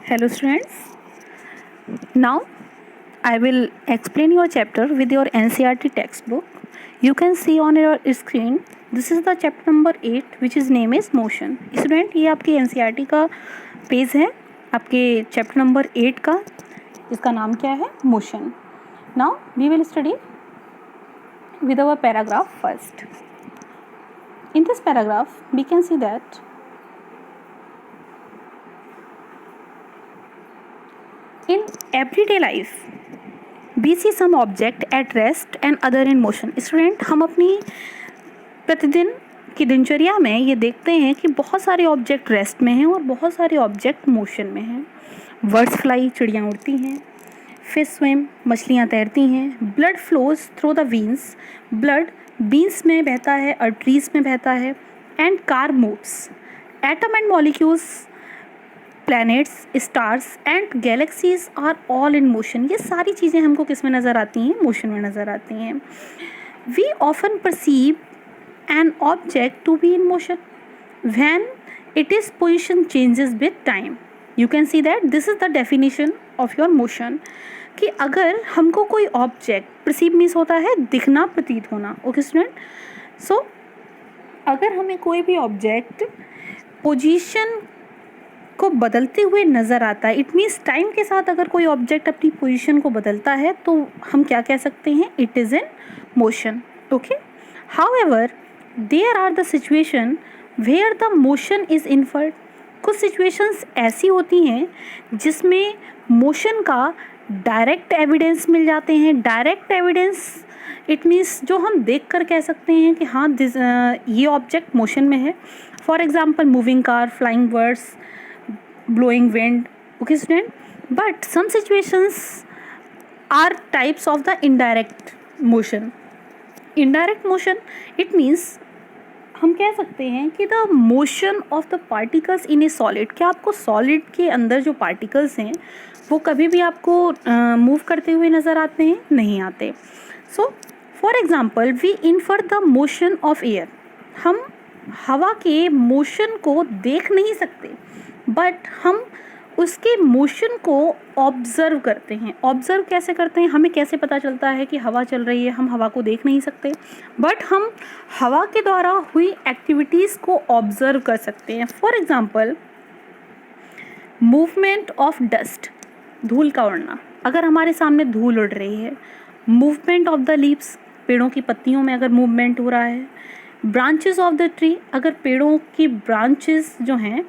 Hello students. Now I will explain your chapter with your NCERT textbook. You can see on your screen this is the chapter number 8 which is name is motion. Student ये आपकी NCERT का page है आपके chapter number 8 का. इसका नाम क्या है? Motion. Now we will study with our paragraph first. In this paragraph we can see that in everyday life we see some object at rest and other in motion. Student हम अपनी प्रतिदिन की दिनचर्या में ये देखते हैं कि बहुत सारे ऑब्जेक्ट रेस्ट में हैं और बहुत सारे ऑब्जेक्ट मोशन में हैं. बर्ड्स फ्लाई, चिड़ियाँ उड़ती हैं. फिश स्विम, मछलियाँ तैरती हैं. Blood flows through the veins, blood veins में बहता है, आर्टरीज में बहता है. And car moves. Atom and molecules, planets, stars and galaxies are all in motion. ये सारी चीज़ें हमको किस में नज़र आती हैं? मोशन में नज़र आती हैं. We often perceive an object to be in motion when it is position changes with time. You can see that this is the definition of your motion. कि अगर हमको कोई ऑब्जेक्ट, परसीव मीन्स होता है दिखना, प्रतीत होना. Okay student. सो अगर हमें कोई भी ऑब्जेक्ट पोजीशन को बदलते हुए नज़र आता है, इट मीन्स टाइम के साथ अगर कोई ऑब्जेक्ट अपनी पोजीशन को बदलता है तो हम क्या कह सकते हैं? It is in motion. Okay. However there are the situation where the motion is inferred. कुछ सिचुएशंस ऐसी होती हैं जिसमें मोशन का डायरेक्ट एविडेंस मिल जाते हैं. डायरेक्ट एविडेंस इट मीन्स जो हम देख कर कह सकते हैं कि हाँ ये ऑब्जेक्ट मोशन में है. For example moving car, flying birds, blowing wind. Okay student, but some situations are types of the indirect motion. Indirect motion it means हम कह सकते हैं कि the motion of the particles in a solid. क्या आपको solid के अंदर जो particles हैं वो कभी भी आपको मूव करते हुए नज़र आते हैं? नहीं आते. So for example we infer the motion of air. हम हवा के मोशन को देख नहीं सकते बट हम उसके मोशन को ऑब्ज़र्व करते हैं. ऑब्ज़र्व कैसे करते हैं? हमें कैसे पता चलता है कि हवा चल रही है? हम हवा को देख नहीं सकते बट हम हवा के द्वारा हुई एक्टिविटीज़ को ऑब्ज़र्व कर सकते हैं. For example movement of dust, धूल का उड़ना. अगर हमारे सामने धूल उड़ रही है, मूवमेंट ऑफ द लीव्स, पेड़ों की पत्तियों में अगर मूवमेंट हो रहा है. ब्रांचेस ऑफ द ट्री, अगर पेड़ों की ब्रांचेस जो हैं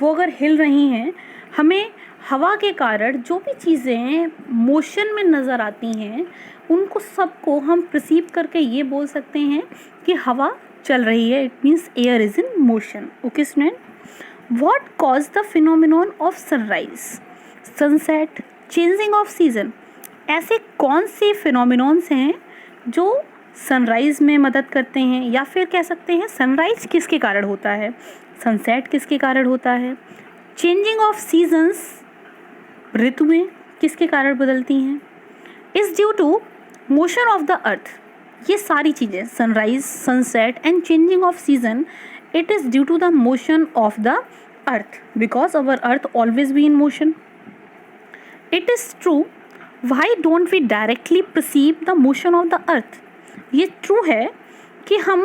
वो अगर हिल रही हैं, हमें हवा के कारण जो भी चीज़ें मोशन में नज़र आती हैं उनको सबको हम परसीव करके ये बोल सकते हैं कि हवा चल रही है. It means air is in motion. Okay student. What cause the phenomenon of sunrise, sunset, changing of season. ऐसे कौन से फिनोमिनॉन्स हैं जो सनराइज़ में मदद करते हैं? या फिर कह सकते हैं सनराइज किसके कारण होता है, सनसेट किसके कारण होता है, चेंजिंग ऑफ सीजन्स, ऋतुएं किसके कारण बदलती हैं, is due to motion of the earth. ये सारी चीज़ें, sunrise, sunset and changing of season, it is due to the motion of the earth because our earth always be in motion. It is true. Why don't we directly perceive the motion of the earth. ये true है कि हम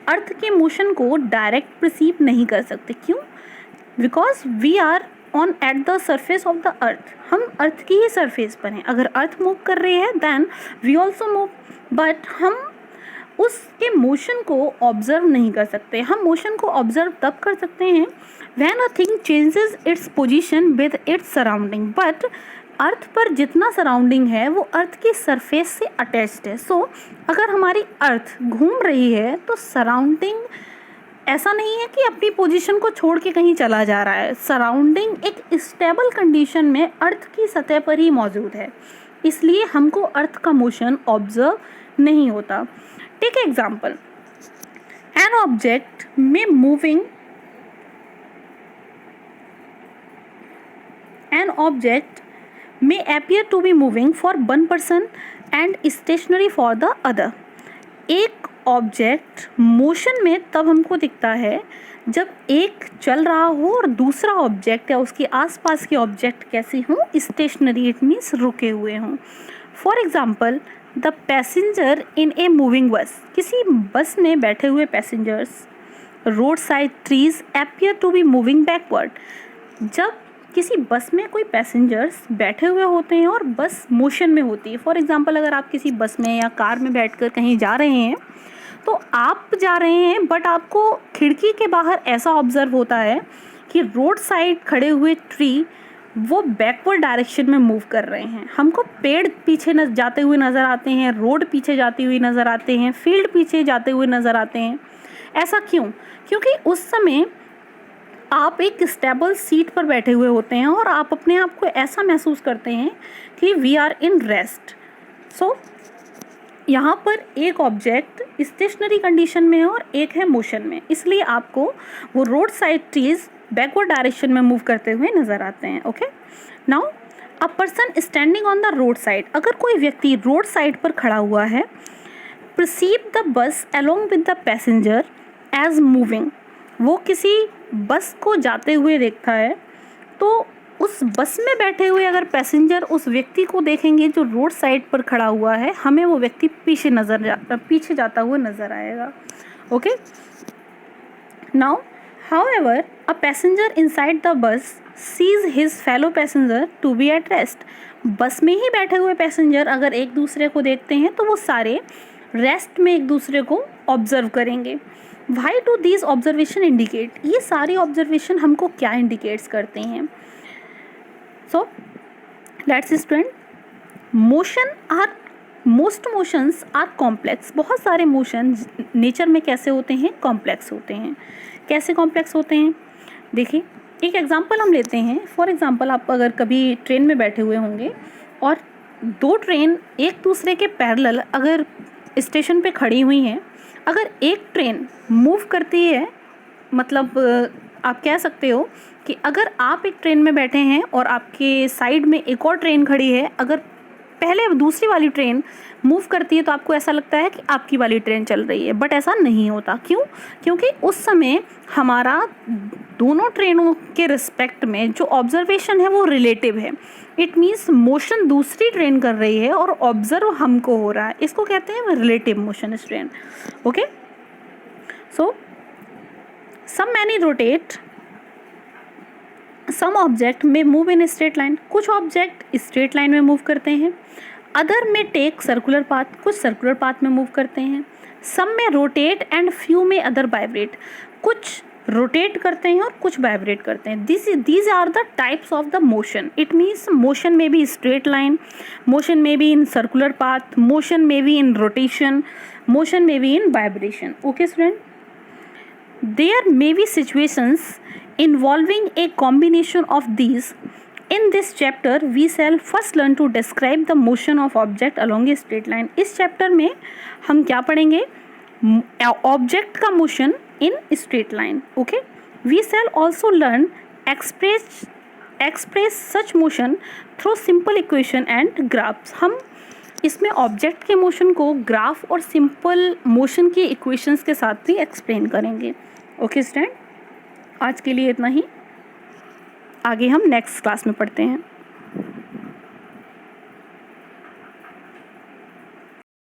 अर्थ के motion को direct perceive नहीं कर सकते. क्यों? Because we are on at the surface of the earth. हम अर्थ की ही सरफेस पर हैं. अगर अर्थ मूव कर रही है then we also move, but हम उसके मोशन को ऑब्जर्व नहीं कर सकते. हम मोशन को ऑब्जर्व तब कर सकते हैं when a thing changes its position with its surrounding. But earth पर जितना सराउंडिंग है वो अर्थ की सरफेस से अटैच्ड है. सो अगर हमारी अर्थ घूम रही है तो सराउंडिंग ऐसा नहीं है कि अपनी पोजीशन को छोड़ के कहीं चला जा रहा है. सराउंडिंग एक स्टेबल कंडीशन में अर्थ की सतह पर ही मौजूद है, इसलिए हमको अर्थ का मोशन ऑब्जर्व नहीं होता. टेक एग्जाम्पल, एन ऑब्जेक्ट में moving, an object may appear to be moving for one person and stationary for the other. एक ऑब्जेक्ट मोशन में तब हमको दिखता है जब एक चल रहा हो और दूसरा ऑब्जेक्ट या उसके आसपास के ऑब्जेक्ट कैसे हों, स्टेशनरी, इट मीन्स रुके हुए हों। For example the passenger in a moving bus, किसी बस में बैठे हुए passengers, road side trees appear to be moving backward, जब किसी बस में कोई पैसेंजर्स बैठे हुए होते हैं और बस मोशन में होती है। फॉर एग्जांपल अगर आप किसी बस में या कार में बैठकर कहीं जा रहे हैं तो आप जा रहे हैं बट आपको खिड़की के बाहर ऐसा ऑब्जर्व होता है कि रोड साइड खड़े हुए ट्री वो बैकवर्ड डायरेक्शन में मूव कर रहे हैं। हमको पेड़ पीछे जाते हुए नज़र आते हैं, रोड पीछे जाती हुई नज़र आते हैं, फील्ड पीछे जाते हुए नज़र आते हैं। ऐसा क्यों? क्योंकि उस समय आप एक स्टेबल सीट पर बैठे हुए होते हैं और आप अपने आप को ऐसा महसूस करते हैं कि वी आर इन रेस्ट। सो यहाँ पर एक ऑब्जेक्ट स्टेशनरी कंडीशन में है और एक है मोशन में, इसलिए आपको वो road side trees backward direction में मूव करते हुए नज़र आते हैं। Okay, now a person standing on the road side, अगर कोई व्यक्ति रोड साइड पर खड़ा हुआ है, perceive the bus along with the passenger as moving, वो किसी बस को जाते हुए देखता है तो उस बस में बैठे हुए अगर पैसेंजर उस व्यक्ति को देखेंगे जो रोड साइड पर खड़ा हुआ है, हमें वो व्यक्ति पीछे जाता हुआ नज़र आएगा। Okay, now however a passenger inside the bus sees his fellow passenger to be at rest, bus में ही बैठे हुए पैसेंजर अगर एक दूसरे को देखते हैं तो वो सारे रेस्ट में एक दूसरे को ऑब्जर्व करेंगे। Why do these observation indicate, ये सारी ऑब्जर्वेशन हमको क्या इंडिकेट्स करते हैं? So let's student, most motions are complex, बहुत सारे मोशन नेचर में कैसे होते हैं? कॉम्प्लेक्स होते हैं। कैसे कॉम्प्लेक्स होते हैं? देखिए एक एग्जांपल हम लेते हैं। फॉर एग्जांपल आप अगर कभी ट्रेन में बैठे हुए होंगे और दो ट्रेन एक दूसरे के पैरेलल अगर स्टेशन पे खड़ी हुई हैं, अगर एक ट्रेन मूव करती है, मतलब आप कह सकते हो कि अगर आप एक ट्रेन में बैठे हैं और आपके साइड में एक और ट्रेन खड़ी है, अगर पहले दूसरी वाली ट्रेन मूव करती है तो आपको ऐसा लगता है कि आपकी वाली ट्रेन चल रही है, बट ऐसा नहीं होता। क्यों? क्योंकि उस समय हमारा दोनों ट्रेनों के रिस्पेक्ट में जो ऑब्जर्वेशन है वो रिलेटिव है। इट मीन्स मोशन दूसरी ट्रेन कर रही है और ऑब्जर्व हमको हो रहा है, इसको कहते हैं relative motion student. Okay, so some many rotate, some object में मूव इन स्ट्रेट लाइन, कुछ ऑब्जेक्ट स्ट्रेट लाइन में मूव करते हैं। अदर में टेक सर्कुलर पाथ, कुछ सर्कुलर पाथ में मूव करते हैं। सम में रोटेट एंड फ्यू में अदर वाइब्रेट, कुछ रोटेट करते हैं और कुछ वाइब्रेट करते हैं। These are the types of the motion. It means motion में भी स्ट्रेट लाइन, मोशन में भी इन सर्कुलर पाथ, मोशन में भी इन रोटेशन, मोशन में भी in vibration. Okay student, there may be situations involving a combination of these. In this chapter we shall first learn to describe the motion of object along a straight line. इस chapter में हम क्या पढ़ेंगे? Object का motion in straight line. Okay, we shall also learn express such motion through simple equation and graphs. हम इसमें object के motion को ग्राफ और सिंपल मोशन की इक्वेशंस के साथ भी एक्सप्लेन करेंगे। ओके स्टूडेंट, आज के लिए इतना ही, आगे हम नेक्स्ट क्लास में पढ़ते हैं।